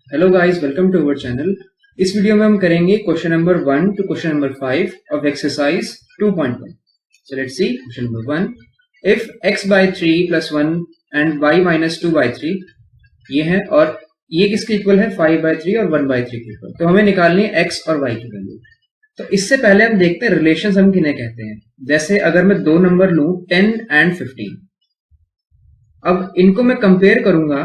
Hello guys, welcome to our channel. इस video में हम करेंगे question number 1 to question number 5 of exercise 2.1। So let's see question number 1। If x by 3 plus 1 and y minus 2 by 3 ये है, और ये किसके इक्वल है? 5 by 3 और 1 by 3 के इक्वल। तो हमें निकालनी है x और y की वैल्यू। तो इससे पहले हम देखते हैं रिलेशंस हम किन्हें कहते हैं। जैसे अगर मैं दो नंबर लूं 10 एंड 15, अब इनको मैं कंपेयर करूंगा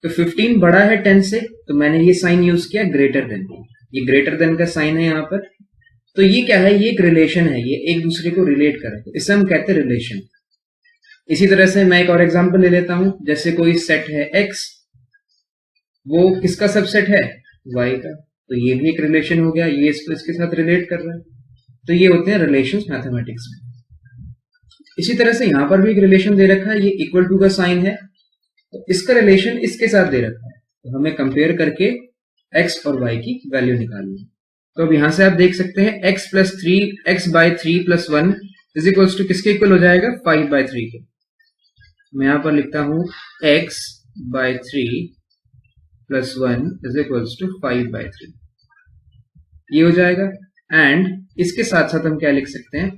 तो 15 बड़ा है 10 से, तो मैंने ये साइन यूज किया ग्रेटर देन। ये ग्रेटर देन का साइन है यहाँ पर। तो ये क्या है? ये एक रिलेशन है, ये एक दूसरे को रिलेट करे, तो इसे हम कहते हैं रिलेशन। इसी तरह से मैं एक और एग्जांपल ले लेता हूं। जैसे कोई सेट है x, वो किसका सबसेट है? y का। तो ये भी एक रिलेशन हो गया, ये इसको इसके साथ रिलेट कर रहा है। तो ये होते हैं रिलेशंस मैथमेटिक्स में। इसी तरह से यहां पर भी एक रिलेशन दे रखा है, ये इक्वल टू का साइन है, तो इसका रिलेशन इसके साथ दे रखा है। तो हमें कंपेयर करके x और y की वैल्यू निकालनी है। तो अब यहां से आप देख सकते हैं x by 3 plus 1 is equals to किसके इक्वल हो जाएगा? 5 by 3 के। मैं यहां पर लिखता हूं x by 3 plus 1 is equals to 5 by 3, ये हो जाएगा। एंड इसके साथ साथ हम क्या लिख सकते हैं?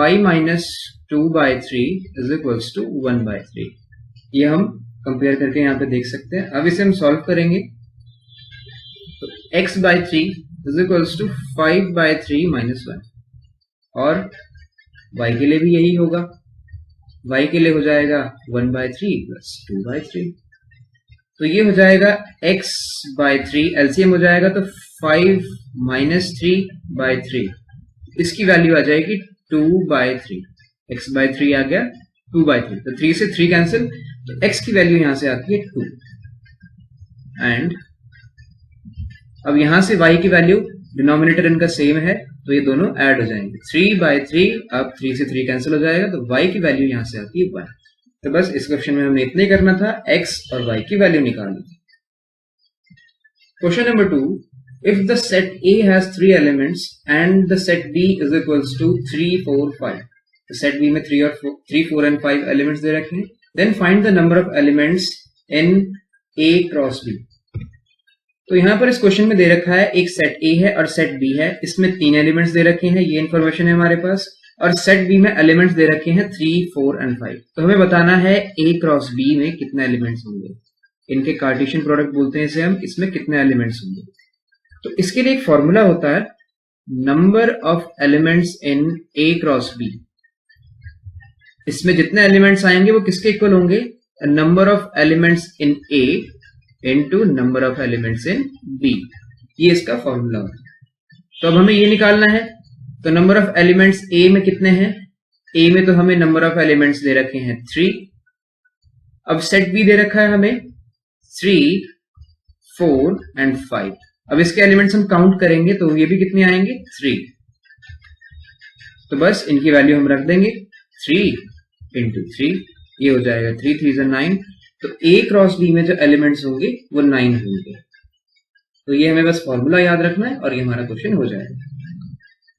y minus 2 by 3 is equals to 1 by 3। ये हम कंपेयर करके यहाँ पे देख सकते हैं। अब इसे हम सॉल्व करेंगे तो x by 3 is equals to 5 by 3 minus 1, और y के लिए भी यही होगा। y के लिए हो जाएगा 1 by 3 plus 2 by 3। तो ये हो जाएगा x by 3, एलसीएम हो जाएगा तो 5 minus 3 by 3, इसकी वैल्यू आ जाएगी 2 by 3। x by 3 आ गया 2 by 3, तो 3 से 3 कैंसिल, तो x की वैल्यू यहां से आती है 2। एंड अब यहां से y की वैल्यू, डिनोमिनेटर इनका सेम है, तो ये दोनों ऐड हो जाएंगे। 3 by 3, अब 3 से 3 कैंसिल हो जाएगा, तो y की वैल्यू यहां से आती है 1। तो बस इस क्वेश्चन में हमने इतना ही करना था, x और y की वैल्यू निकालनी थी। Question number 2। If the set A has 3 elements and the set B is equals to 3, 4, 5, तो सेट B में 3, 4 and 5 एलिमेंट्स दे रखे हैं। Then find the number of elements in A cross B। तो यहां पर इस क्वेश्चन में दे रखा है एक सेट A है और सेट B है, इसमें 3 एलिमेंट्स दे रखे हैं, ये इन्फॉर्मेशन है हमारे पास। और सेट B में एलिमेंट्स दे रखे हैं 3, 4 and 5। तो हमें बताना है A क्रॉस B में कितने एलिमेंट्स होंगे। इनके कार्टेशियन प्रोडक्ट बोलते हैं इसे हम। इसमें कितने एलिमेंट्स होंगे? तो इसके लिए एक फॉर्मूला होता है, number of elements in A cross B। इसमें जितने एलिमेंट्स आएंगे वो किसके इक्वल होंगे? Number of elements in A into number of elements in B। ये इसका फॉर्मूला होता है। तो अब हमें ये निकालना है। तो नंबर ऑफ एलिमेंट्स A में कितने हैं? A में तो हमें नंबर ऑफ एलिमेंट्स दे रखे हैं 3। अब सेट B दे रखा है हमें 3, 4 and 5। अब इसके एलिमेंट्स हम काउंट करेंगे तो ये भी कितने आएंगे? 3। तो बस इनकी वैल्यू हम रख देंगे 3 into 3, ये हो जाएगा 3 3 is 9। तो A क्रॉस B में जो एलिमेंट्स होंगे वो 9 होंगे। तो ये हमें बस फॉर्मूला याद रखना है और ये हमारा क्वेश्चन हो जाएगा।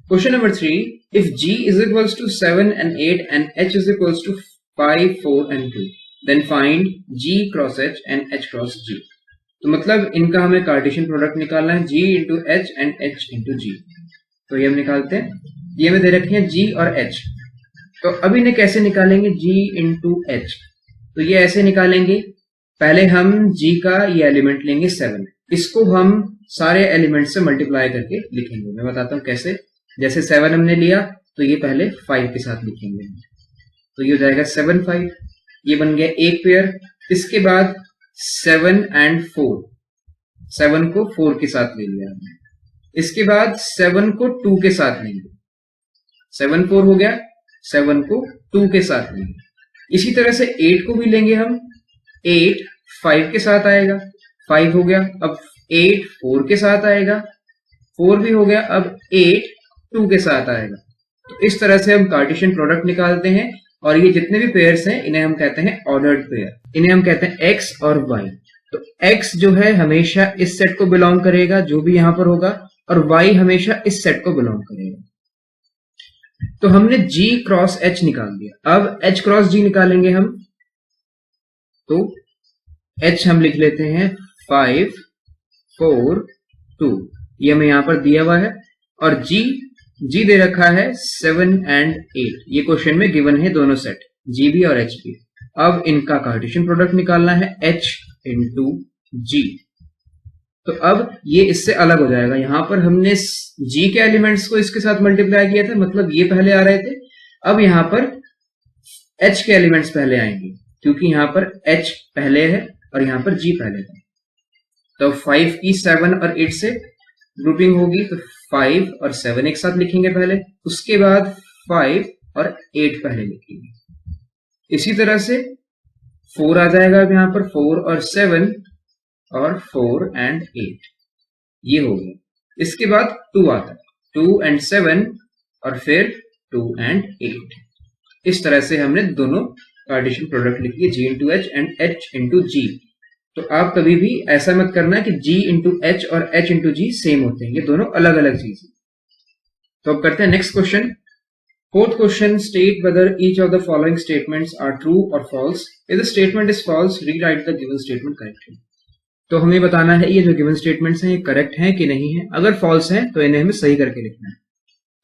Question number 3। If G is equals to 7 and 8 and H is equals to 5, 4 and 2, then find G cross H and H cross G। तो मतलब इनका हमें कार्टेशियन प्रोडक्ट निकालना है, G into H and H into G। तो ये हम निकालते हैं। ये हमें दे रखे हैं G और H। तो अब इन्हें कैसे निकालेंगे? G into H। तो ये ऐसे निकालेंगे, पहले हम G का ये एलिमेंट लेंगे 7, इसको हम सारे एलिमेंट से मल्टीप्लाई करके लिखेंगे। मैं बताता हूं कैसे। जैसे 7 हमने लिया तो ये पहले 5 के साथ लिखेंगे, तो ये हो जाएगा 7, 5, ये बन गया एक पेयर। इसके बाद 7 and 4, 7 को 4 के साथ ले लिया हमने। इसके बाद 7 को 2 के साथ लेंगे, 7, 4 हो गया, 7 को 2 के साथ लेंगे। इसी तरह से 8 को भी लेंगे हम, 8 5 के साथ आएगा, 5 हो गया। अब 8 4 के साथ आएगा, 4 भी हो गया। अब 8 2 के साथ आएगा। तो इस तरह से हम कार्टेशियन प्रोडक्ट निकालते हैं, और ये जितने भी पेयर्स हैं इन्हें हम कहते हैं ऑर्डर्ड पेयर। इन्हें हम कहते हैं x और y। तो x जो है हमेशा इस सेट को बिलोंग करेगा, जो भी यहां पर होगा, और y हमेशा इस सेट को बिलोंग करेगा। तो हमने G क्रॉस H निकाल दिया। अब H क्रॉस G निकालेंगे हम। तो H हम लिख लेते हैं 5 4 2, ये हमें यहाँ पर दिया हुआ है। और जी दे रखा है 7 and 8, ये क्वेश्चन में गिवन है दोनों सेट जी भी और एच भी। अब इनका कार्टेशियन प्रोडक्ट निकालना है h इंटू जी। तो अब ये इससे अलग हो जाएगा, यहां पर हमने g के एलिमेंट्स को इसके साथ मल्टीप्लाई किया था, मतलब ये पहले आ रहे थे। अब यहां पर h के एलिमेंट्स पहले आएंगे, क्योंकि यहां पर h पहले है और यहां पर g पहले है। तो 5 की 7 और 8 से ग्रुपिंग होगी, तो 5 और 7 एक साथ लिखेंगे पहले, उसके बाद 5 और 8 पहले लिखेंगे। इसी तरह से 4 आ जाएगा अब यहाँ पर, 4 और 7 और 4 and 8, ये हो गया। इसके बाद 2 आता है, 2 and 7 और फिर 2 and 8। इस तरह से हमने दोनों कार्टेशियन प्रोडक्ट लिख लिए, g into H and h into G. तो आप कभी भी ऐसा मत करना कि g इंटू एच और h इंटू जी सेम होते हैं, ये दोनों अलग अलग चीज है। तो अब करते हैं next question. Fourth question, state whether each of the following statements are true or false. If the statement is false, rewrite the given statement correctly. तो हमें बताना है ये जो गिवन स्टेटमेंट्स हैं ये करेक्ट हैं कि नहीं है। अगर फॉल्स हैं तो इन्हें हमें सही करके लिखना है।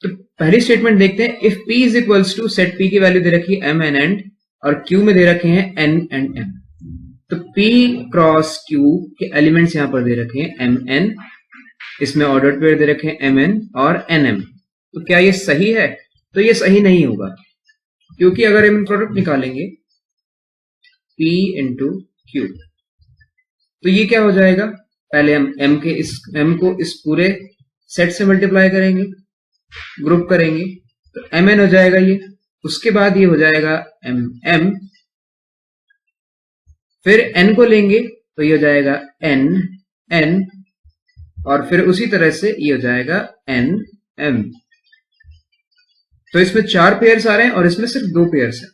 तो पहली स्टेटमेंट देखते हैं, if p is equals to, set p की वैल्यू दे रखी है m and n और q में दे रखे हैं n and m। तो p क्रॉस q के एलिमेंट्स यहां पर दे रखे हैं mn, इसमें ऑर्डर्ड पेयर दे रखे हैं mn और nm। तो क्या ये सही है? तो ये सही नहीं होगा, क्योंकि अगर हम प्रोडक्ट निकालेंगे p इंटू क्यू, तो ये क्या हो जाएगा, पहले हम m को इस पूरे सेट से मल्टीप्लाई करेंगे, ग्रुप करेंगे, तो mn हो जाएगा ये, उसके बाद ये हो जाएगा mm, फिर n को लेंगे तो ये हो जाएगा n, और फिर उसी तरह से ये हो जाएगा nm। तो इसमें 4 पेयर्स आ रहे हैं और इसमें सिर्फ 2 पेयर्स है,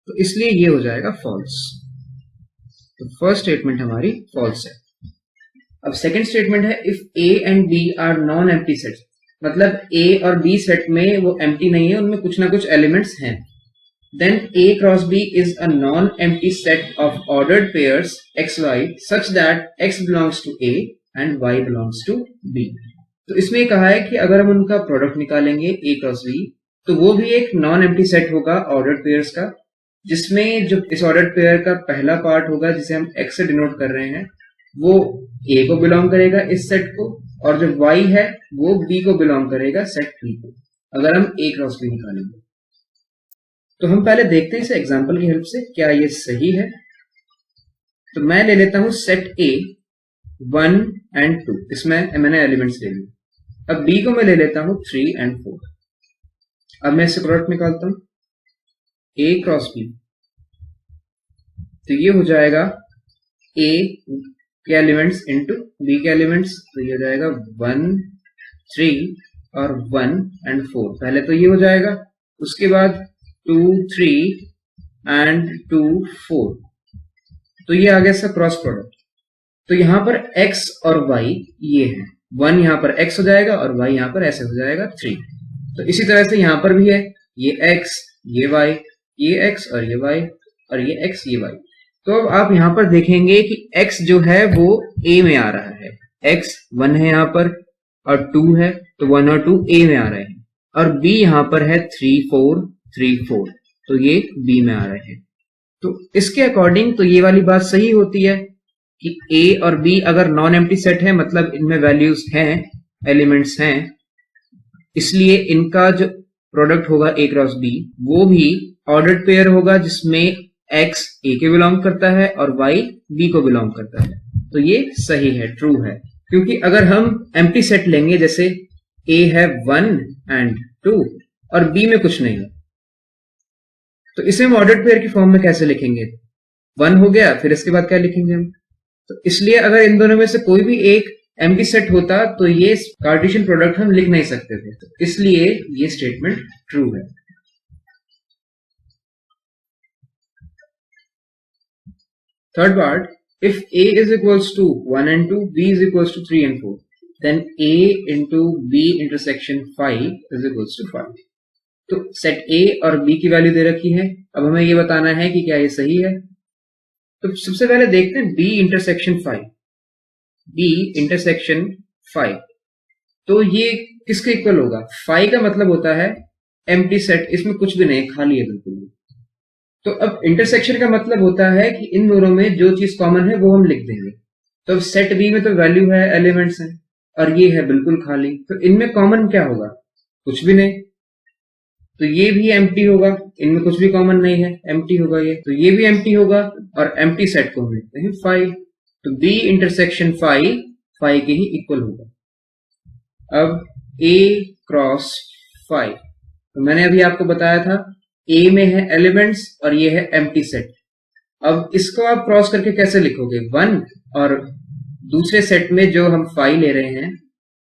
तो इसलिए ये हो जाएगा फॉल्स। तो फर्स्ट स्टेटमेंट हमारी फॉल्स है। अब सेकंड स्टेटमेंट है, if a and b are non empty sets, मतलब a और b सेट में वो एम्प्टी नहीं है, उनमें कुछ ना कुछ एलिमेंट्स हैं, then a cross b is a non empty set of ordered pairs xy such that x belongs to a and y belongs to b। तो इसमें कहा है कि अगर हम उनका प्रोडक्ट निकालेंगे a क्रॉस b, तो वो भी एक नॉन एम्प्टी सेट होगा ऑर्डर्ड पेयर्स का, जिसमें जो इस ऑर्डर्ड पेयर का पहला पार्ट होगा जिसे हम x से डिनोट कर रहे हैं, वो a को बिलोंग करेगा इस सेट को, और जो y है वो b को बिलोंग करेगा सेट b को, अगर हम a क्रॉस b निकालेंगे। तो हम पहले देखते हैं इसे एग्जांपल की हेल्प से क्या ये सही है। तो मैं ले लेता हूं सेट a 1 and 2, इसमें मैंने एलिमेंट्स ले लिए। अब b को मैं ले लेता हूं 3 and 4। अब मैं इससे प्रोडक्ट निकालता हूं a क्रॉस b, तो ये हो जाएगा a के एलिमेंट्स इंटू b के एलिमेंट्स, तो ये हो जाएगा 1 3 और 1 and 4। पहले तो ये हो जाएगा, उसके बाद 2 3 and 2 4, तो ये आ गया इसका क्रॉस प्रोडक्ट। तो यहां पर x और y ये है, 1 यहां पर x हो जाएगा और y यहां पर ऐसे हो जाएगा 3। तो इसी तरह से यहां पर भी है, ये x ये y, ये x और ये y, और ये x ये y। तो अब आप यहां पर देखेंगे कि x जो है वो a में आ रहा है, x 1 है यहां पर और 2 है, तो 1 और 2 a में आ रहे हैं, और b यहां पर है 3 4 3 4, तो ये b में आ रहे हैं। तो इसके अकॉर्डिंग तो ये वाली बात सही होती है कि a और b अगर नॉन एम्प्टी सेट है, मतलब इनमें वैल्यूज हैं, एलिमेंट्स हैं, इसलिए इनका जो प्रोडक्ट होगा a क्रॉस b वो भी ऑर्डर्ड पेयर होगा, जिसमें x a के बिलोंग करता है और y b को बिलोंग करता है। तो ये सही है, ट्रू है, क्योंकि अगर हम एम्प्टी सेट लेंगे, जैसे a है 1 and 2 और b में कुछ नहीं है, तो इसे हम ऑर्डर्ड पेयर की फॉर्म में कैसे लिखेंगे? 1 हो गया, फिर इसके बाद क्या लिखेंगे हम? तो इसलिए अगर इन दोनों में से कोई भी एक एम्प्टी सेट होता तो ये कार्टेशियन प्रोडक्ट हम लिख नहीं सकते थे, तो इसलिए ये स्टेटमेंट ट्रू है। Third part, if a is equals to 1 and 2, b is equals to 3 and 4, then a into b intersection 5 is equals to 5। तो सेट a और b की वैल्यू दे रखी है, अब हमें ये बताना है कि क्या ये सही है। तो सबसे पहले देखते हैं b इंटरसेक्शन 5। B इंटरसेक्शन 5, तो ये किसके इक्वल होगा? 5 का मतलब होता है एम्प्टी सेट, इसमें कुछ भी नहीं, खाली है बिल्कुल। तो अब इंटरसेक्शन का मतलब होता है कि इन दोनों में जो चीज कॉमन है वो हम लिख देंगे। तो अब सेट बी में तो वैल्यू है, एलिमेंट्स हैं, और ये है बिल्कुल खाली, तो इनमें कॉमन क्या होगा? कुछ भी नहीं, तो ये भी एम्प्टी होगा, इनमें कुछ भी कॉमन नहीं है, एम्प्टी होगा ये, तो ये भी एम्प्टी होगा, और एम्प्टी सेट को हम लिखते हैं 5, तो बी इंटरसेक्शन 5 के ही इक्वल होगा। अब A क्रॉस 5, तो मैंने अभी आपको बताया था A में है एलिमेंट्स और ये है एम्प्टी सेट। अब इसको आप क्रॉस करके कैसे लिखोगे? 1, और दूसरे सेट में जो हम 5 ले रहे हैं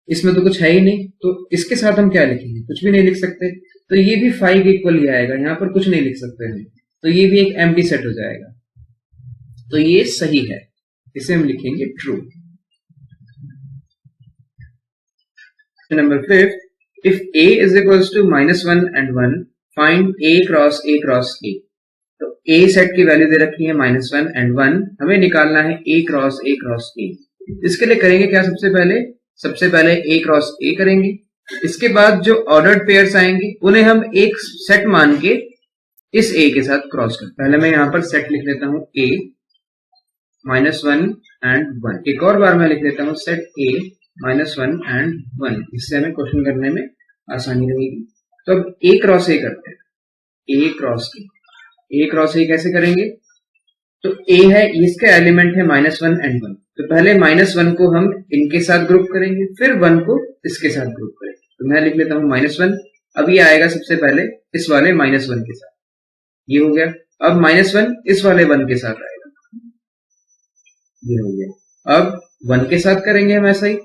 इसमें तो कुछ है ही नहीं, तो इसके साथ हम क्या लिखेंगे? कुछ भी नहीं लिख सकते, तो ये भी 5 के इक्वल ही आएगा, यहां पर कुछ नहीं लिख सकते हैं, तो ये भी एक एम्प्टी सेट हो जाएगा, तो ये सही है, इसे हम लिखेंगे true. Number 5, if A is equals to -1 and 1, find A cross A। तो A सेट की वैल्यू दे रखी है -1 and 1, हमें निकालना है A क्रॉस A। इसके लिए करेंगे क्या? सबसे पहले A क्रॉस A करेंगे, इसके बाद जो ऑर्डर्ड पेयर्स आएंगे उन्हें हम एक सेट मान के इस A के साथ क्रॉस करते हैं। पहले मैं यहां पर सेट लिख लेता हूं A -1 and 1, एक और बार मैं लिख लेता हूं सेट A -1 and 1, इससे हमें क्वेश्चन करने में आसानी रहेगी। तो अब A क्रॉस A करते हैं, A क्रॉस A कैसे करेंगे? तो A है, इसका एलिमेंट है -1 and 1, तो पहले -1 को हम इनके साथ ग्रुप करेंगे, फिर 1 को इसके साथ ग्रुप करेंगे। तो मैं लिख लेता हूं -1, अब ये आएगा सबसे पहले इस वाले -1 के साथ, ये हो गया। अब -1 इस वाले 1 के साथ आएगा, ये हो गया। अब 1 के साथ करेंगे हम ऐसा ही,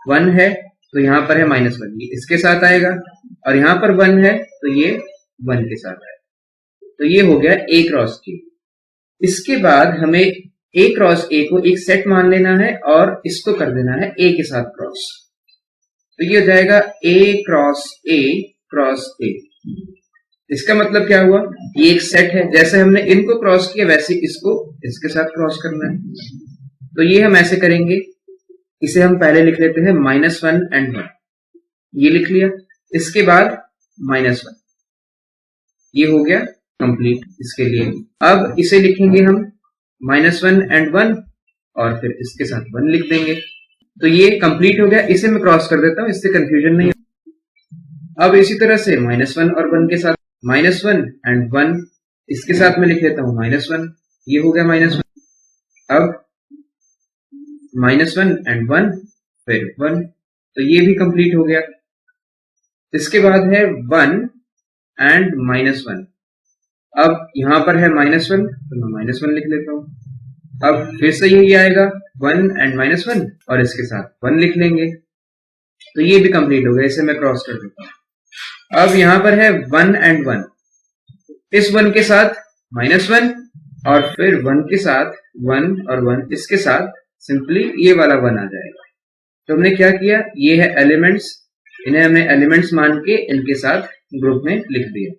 1 है तो यहां पर है -1, ये इसके साथ आएगा, और यहां पर 1 है तो ये 1 के साथ आएगा, तो ये हो गया A क्रॉस A। इसके बाद हमें A क्रॉस A को एक सेट मान लेना है और इसको कर देना है A के साथ क्रॉस, तो ये हो जाएगा A क्रॉस A। इसका मतलब क्या हुआ? ये एक सेट है, जैसे हमने इनको क्रॉस किया वैसे इसको इसके साथ क्रॉस करना है, तो ये हम ऐसे करेंगे, इसे हम पहले लिख लेते हैं -1 and 1, ये लिख लिया, इसके बाद -1, ये हो गया कंप्लीट इसके लिए। अब इसे लिखेंगे हम -1 and 1 और फिर इसके साथ 1 लिख देंगे, तो ये कंप्लीट हो गया। इसे मैं क्रॉस कर देता हूं, इससे कंफ्यूजन नहीं। अब इसी तरह से -1 और 1 के साथ -1 and 1, इसके साथ मैं लिख लेता हूं -1, ये हो गया -1। अब -1 and 1 फिर 1, तो ये भी कंप्लीट हो गया। इसके बाद है 1 and -1, अब यहां पर है -1 तो मैं -1 लिख लेता हूं। अब फिर से यही आएगा 1 and -1 और इसके साथ 1 लिख लेंगे, तो ये भी कंप्लीट हो गया, इसे मैं क्रॉस कर देता हूं। अब यहां पर है 1 and 1, इस 1 के साथ -1 और फिर 1 के साथ 1 और 1 इसके साथ सिंपली ये वाला 1 आ जाएगा। तो हमने क्या किया, ये है एलिमेंट्स, इन्हें हमने एलिमेंट्स मान के इनके साथ ग्रुप में लिख दिया,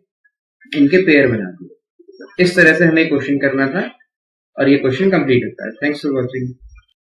इनके पेयर बना दिए। इस तरह से हमें क्वेश्चन करना था और ये क्वेश्चन कंप्लीट होता है। Thanks for watching.